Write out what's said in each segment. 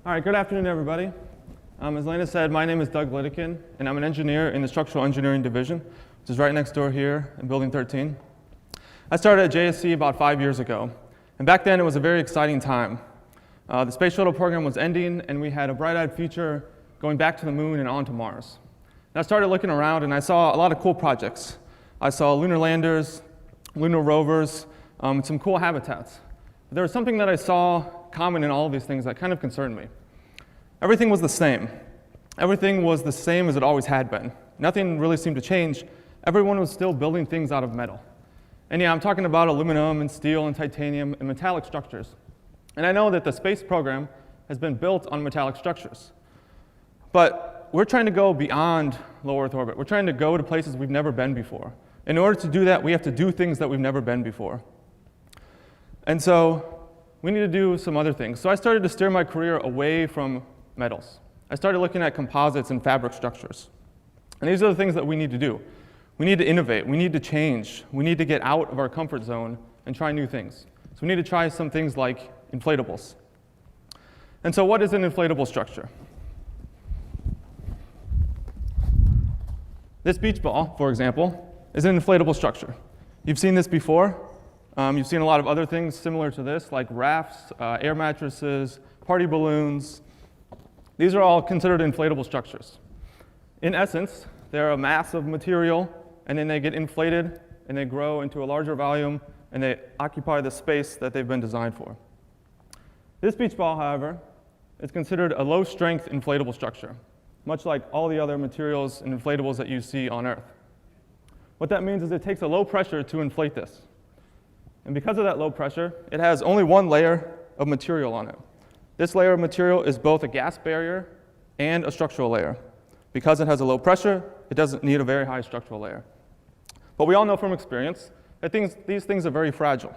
All right, good afternoon, everybody. As Lena said, my name is Doug Litteken, and I'm an engineer in the Structural Engineering Division, which is right next door here in Building 13. I started at JSC about 5 years ago, and back then it was a very exciting time. The space shuttle program was ending, and we had a bright-eyed future going back to the moon and onto Mars. And I started looking around, and I saw a lot of cool projects. I saw lunar landers, lunar rovers, and some cool habitats. But there was something that I saw common in all of these things that kind of concerned me. Everything was the same. Everything was the same as it always had been. Nothing really seemed to change. Everyone was still building things out of metal. And yeah, I'm talking about aluminum and steel and titanium and metallic structures. And I know that the space program has been built on metallic structures. But we're trying to go beyond low Earth orbit. We're trying to go to places we've never been before. In order to do that, we have to do things that we've never been before. And so we need to do some other things. So I started to steer my career away from metals. I started looking at composites and fabric structures. And these are the things that we need to do. We need to innovate. We need to change. We need to get out of our comfort zone and try new things. So we need to try some things like inflatables. And so what is an inflatable structure? This beach ball, for example, is an inflatable structure. You've seen this before. You've seen a lot of other things similar to this, like rafts, air mattresses, party balloons. These are all considered inflatable structures. In essence, they're a mass of material, and then they get inflated, and they grow into a larger volume, and they occupy the space that they've been designed for. This beach ball, however, is considered a low-strength inflatable structure, much like all the other materials and inflatables that you see on Earth. What that means is it takes a low pressure to inflate this. And because of that low pressure, it has only one layer of material on it. This layer of material is both a gas barrier and a structural layer. Because it has a low pressure, it doesn't need a very high structural layer. But we all know from experience that these things are very fragile.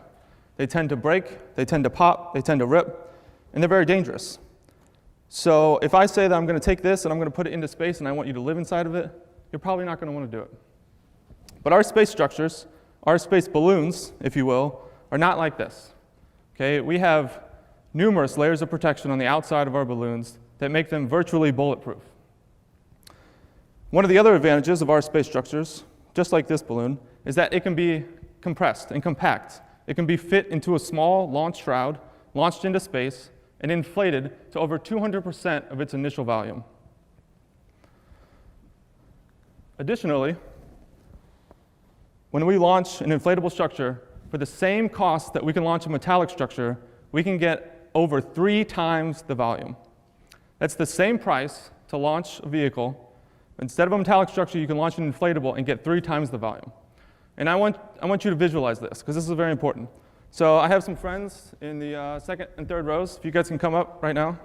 They tend to break, they tend to pop, they tend to rip, and they're very dangerous. So if I say that I'm going to take this and I'm going to put it into space and I want you to live inside of it, you're probably not going to want to do it. But our space structures, our space balloons, if you will, are not like this. Okay? We have numerous layers of protection on the outside of our balloons that make them virtually bulletproof. One of the other advantages of our space structures, just like this balloon, is that it can be compressed and compact. It can be fit into a small launch shroud, launched into space, and inflated to over 200% of its initial volume. Additionally, when we launch an inflatable structure, for the same cost that we can launch a metallic structure, we can get over 3 times the volume. That's the same price to launch a vehicle. Instead of a metallic structure, you can launch an inflatable and get 3 times the volume. And I want you to visualize this, because this is very important. So I have some friends in the second and third rows. If you guys can come up right now.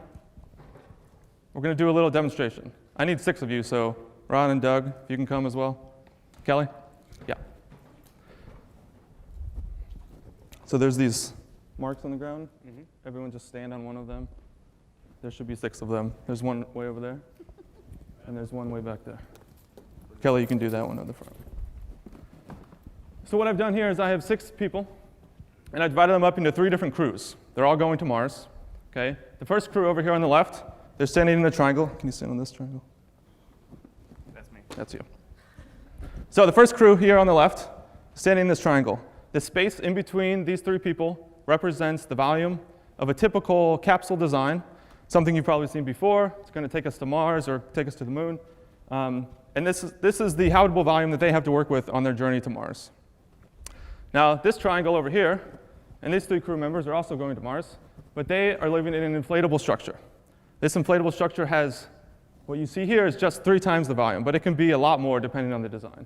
We're going to do a little demonstration. I need 6 of you, so Ron and Doug, if you can come as well. Kelly? Yeah. So there's these marks on the ground. Mm-hmm. Everyone just stand on one of them. There should be 6 of them. There's one way over there, and there's one way back there. Kelly, you can do that one at the front. So what I've done here is I have 6 people, and I divided them up into 3 different crews. They're all going to Mars. Okay? The first crew over here on the left, they're standing in a triangle. Can you stand on this triangle? That's me. That's you. So the first crew here on the left, standing in this triangle. The space in between these 3 people represents the volume of a typical capsule design, something you've probably seen before. It's going to take us to Mars or take us to the moon. And this is the habitable volume that they have to work with on their journey to Mars. Now, this triangle over here, and these 3 crew members are also going to Mars, but they are living in an inflatable structure. This inflatable structure has, what you see here is just 3 times the volume, but it can be a lot more depending on the design.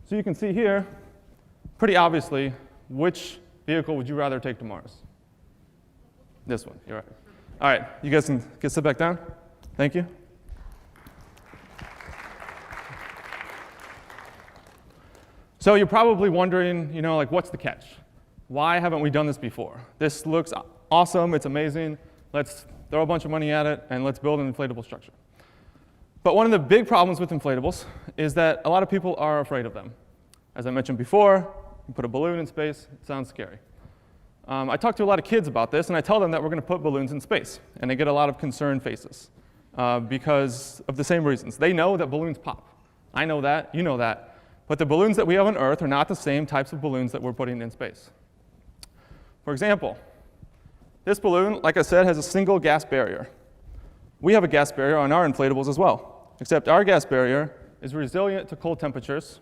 So you can see here, pretty obviously, which vehicle would you rather take to Mars? This one, you're right. All right, you guys can sit back down. Thank you. So you're probably wondering, like, what's the catch? Why haven't we done this before? This looks awesome, it's amazing. Let's throw a bunch of money at it, and let's build an inflatable structure. But one of the big problems with inflatables is that a lot of people are afraid of them. As I mentioned before, you put a balloon in space, it sounds scary. I talk to a lot of kids about this, and I tell them that we're going to put balloons in space. And they get a lot of concerned faces because of the same reasons. They know that balloons pop. I know that. You know that. But the balloons that we have on Earth are not the same types of balloons that we're putting in space. For example, this balloon, like I said, has a single gas barrier. We have a gas barrier on our inflatables as well, except our gas barrier is resilient to cold temperatures.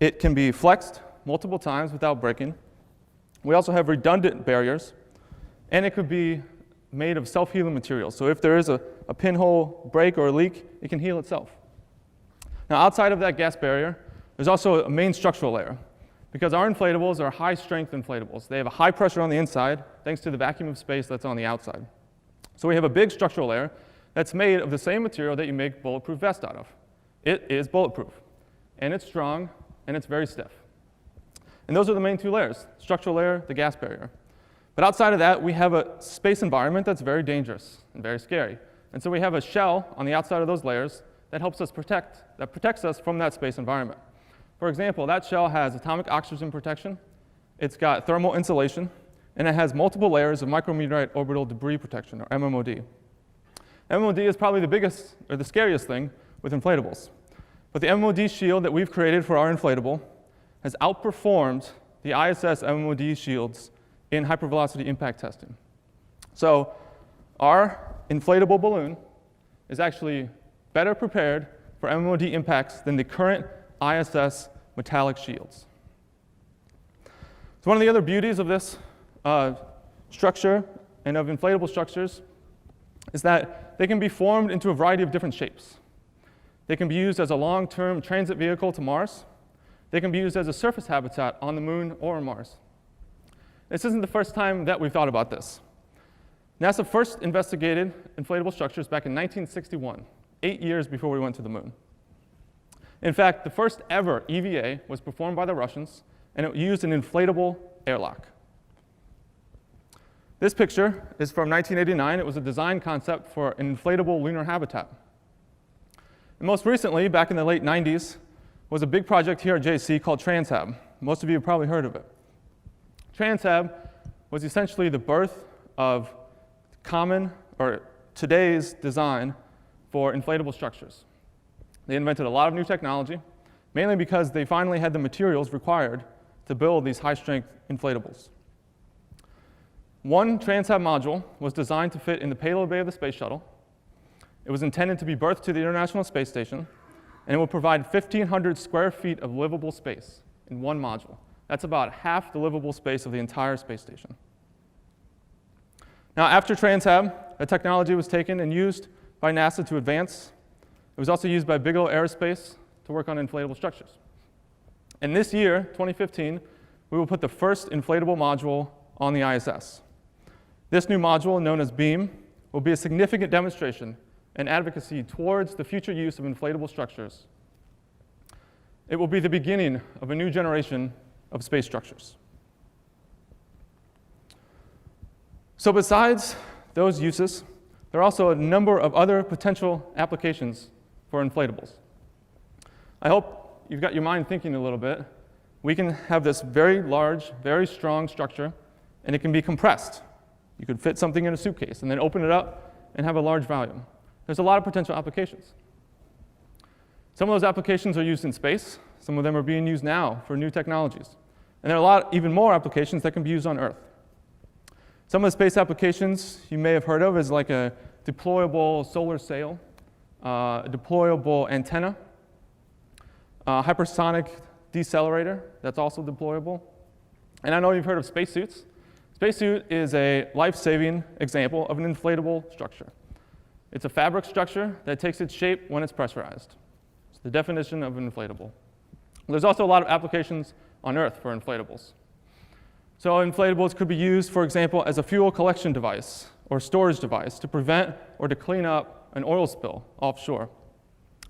It can be flexed multiple times without breaking. We also have redundant barriers, and it could be made of self-healing materials. So if there is a pinhole break or a leak, it can heal itself. Now, outside of that gas barrier, there's also a main structural layer, because our inflatables are high-strength inflatables. They have a high pressure on the inside, thanks to the vacuum of space that's on the outside. So we have a big structural layer that's made of the same material that you make bulletproof vest out of. It is bulletproof, and it's strong, and it's very stiff. And those are the main two layers, structural layer, the gas barrier. But outside of that, we have a space environment that's very dangerous and very scary. And so we have a shell on the outside of those layers that helps us protects us from that space environment. For example, that shell has atomic oxygen protection, it's got thermal insulation, and it has multiple layers of micrometeorite orbital debris protection, or MMOD. MMOD is probably the biggest, or the scariest thing with inflatables. But the MMOD shield that we've created for our inflatable has outperformed the ISS MMOD shields in hypervelocity impact testing. So our inflatable balloon is actually better prepared for MMOD impacts than the current ISS metallic shields. So one of the other beauties of this structure and of inflatable structures is that they can be formed into a variety of different shapes. They can be used as a long-term transit vehicle to Mars. They can be used as a surface habitat on the moon or on Mars. This isn't the first time that we've thought about this. NASA first investigated inflatable structures back in 1961, 8 years before we went to the moon. In fact, the first ever EVA was performed by the Russians, and it used an inflatable airlock. This picture is from 1989. It was a design concept for an inflatable lunar habitat. And most recently, back in the late 90s, was a big project here at JC called TransHab. Most of you have probably heard of it. TransHab was essentially the birth of today's design for inflatable structures. They invented a lot of new technology, mainly because they finally had the materials required to build these high-strength inflatables. One TransHab module was designed to fit in the payload bay of the space shuttle. It was intended to be berthed to the International Space Station, and it will provide 1,500 square feet of livable space in one module. That's about half the livable space of the entire space station. Now, after TransHab, the technology was taken and used by NASA to advance. It was also used by Bigelow Aerospace to work on inflatable structures. And this year, 2015, we will put the first inflatable module on the ISS. This new module, known as BEAM, will be a significant demonstration and advocacy towards the future use of inflatable structures. It will be the beginning of a new generation of space structures. So besides those uses, there are also a number of other potential applications for inflatables. I hope you've got your mind thinking a little bit. We can have this very large, very strong structure, and it can be compressed. You could fit something in a suitcase and then open it up and have a large volume. There's a lot of potential applications. Some of those applications are used in space. Some of them are being used now for new technologies. And there are even more applications that can be used on Earth. Some of the space applications you may have heard of is like a deployable solar sail, a deployable antenna, a hypersonic decelerator that's also deployable. And I know you've heard of spacesuits. Spacesuit is a life-saving example of an inflatable structure. It's a fabric structure that takes its shape when it's pressurized. It's the definition of an inflatable. There's also a lot of applications on Earth for inflatables. So inflatables could be used, for example, as a fuel collection device or storage device to prevent or to clean up an oil spill offshore.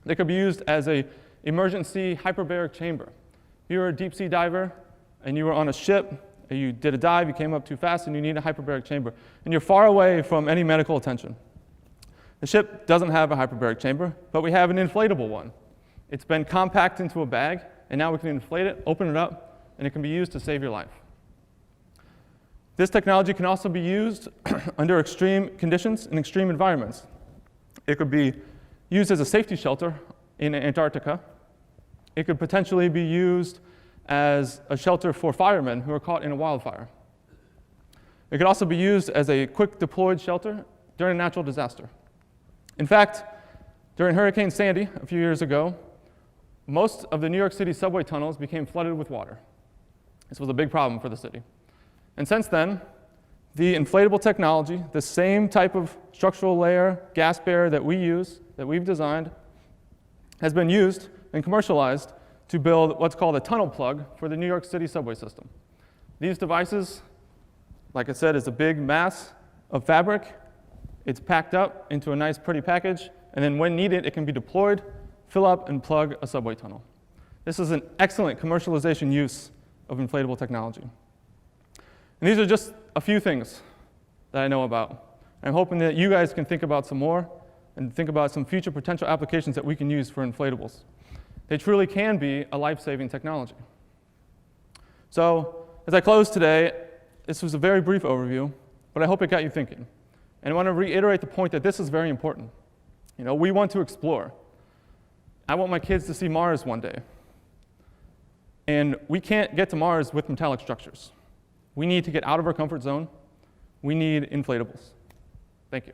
They could be used as an emergency hyperbaric chamber. If you were a deep sea diver and you were on a ship, and you did a dive, you came up too fast, and you need a hyperbaric chamber, and you're far away from any medical attention. The ship doesn't have a hyperbaric chamber, but we have an inflatable one. It's been compacted into a bag, and now we can inflate it, open it up, and it can be used to save your life. This technology can also be used under extreme conditions in extreme environments. It could be used as a safety shelter in Antarctica. It could potentially be used as a shelter for firemen who are caught in a wildfire. It could also be used as a quick deployed shelter during a natural disaster. In fact, during Hurricane Sandy a few years ago, most of the New York City subway tunnels became flooded with water. This was a big problem for the city. And since then, the inflatable technology, the same type of structural layer, gas barrier that we use, that we've designed, has been used and commercialized to build what's called a tunnel plug for the New York City subway system. These devices, like I said, is a big mass of fabric. It's packed up into a nice, pretty package, and then when needed, it can be deployed, fill up, and plug a subway tunnel. This is an excellent commercialization use of inflatable technology. And these are just a few things that I know about. I'm hoping that you guys can think about some more and think about some future potential applications that we can use for inflatables. They truly can be a life-saving technology. So as I close today, this was a very brief overview, but I hope it got you thinking. And I want to reiterate the point that this is very important. You know, we want to explore. I want my kids to see Mars one day. And we can't get to Mars with metallic structures. We need to get out of our comfort zone. We need inflatables. Thank you.